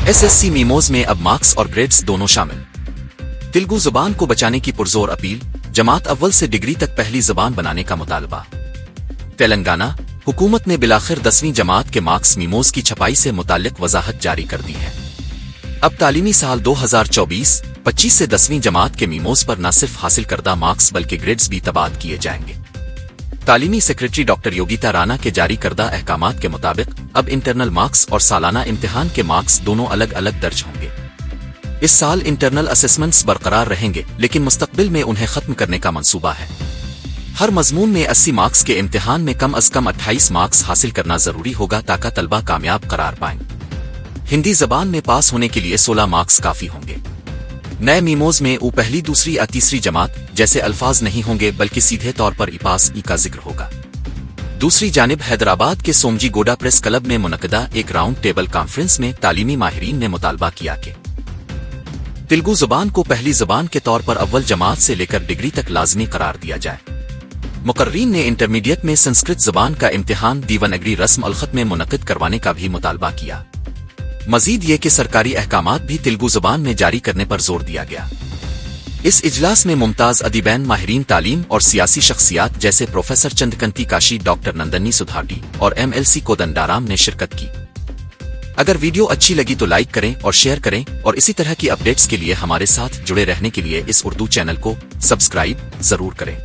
SSC मीमोज में अब marks और ग्रेड्स दोनों शामिल। तेलुगु जुबान को बचाने की पुरजोर अपील, जमात अव्वल से डिग्री तक पहली जुबान बनाने का मुतालबा। तेलंगाना हुकूमत ने बिलाखिर 10वीं जमात के मार्क्स मीमोज की छपाई से मुताल्लिक वजाहत जारी कर दी है। अब तालीमी साल 2024-25 से 10वीं जमात के मीमोज पर न सिर्फ हासिल करदा मार्क्स बल्कि ग्रेड्स भी तबाद किए जाएंगे। तालीमी सेक्रेटरी डॉक्टर योगिता राणा के जारी करदा अहकामात के मुताबिक अब इंटरनल मार्क्स और सालाना इम्तिहान के मार्क्स दोनों अलग अलग दर्ज होंगे। इस साल इंटरनल असेसमेंट्स बरकरार रहेंगे, लेकिन मुस्तकबिल में उन्हें खत्म करने का मंसूबा है। हर मजमून में 80 मार्क्स के इम्तिहान में कम अज कम 28 मार्क्स हासिल करना जरूरी होगा ताकि तलबा कामयाब करार पाएं। हिंदी जबान में पास होने के लिए 16 मार्क्स काफी होंगे। नए मीमोज में पहली, दूसरी या तीसरी जमात जैसे अल्फाज नहीं होंगे, बल्कि सीधे तौर पर पास का जिक्र होगा। दूसरी जानिब हैदराबाद के सोमजीगोडा प्रेस क्लब में मुनक़दा एक राउंड टेबल कॉन्फ्रेंस में तालीमी माहिरीन ने मुतालबा किया कि तेलुगु जुबान को पहली जुबान के तौर पर अव्वल जमात से लेकर डिग्री तक लाजमी करार दिया जाए। मुकर्रीन ने इंटरमीडिएट में संस्कृत जुबान का इम्तिहान दीवनगरी रस्म अलखत में मुनक़िद करवाने का भी मुतालबा किया। मजीद ये कि सरकारी अहकामात भी तेलुगु जुबान में जारी करने पर जोर दिया गया। इस इजलास में मुमताज अदीबैन, माहिरीन तालीम और सियासी शख्सियात जैसे प्रोफेसर चंद्रकंती काशी, डॉक्टर नंदनी सुधाटी और MLC कोदंडाराम ने शिरकत की। अगर वीडियो अच्छी लगी तो लाइक करें और शेयर करें, और इसी तरह की अपडेट्स के लिए हमारे साथ जुड़े रहने के लिए इस उर्दू चैनल को सब्सक्राइब जरूर करें।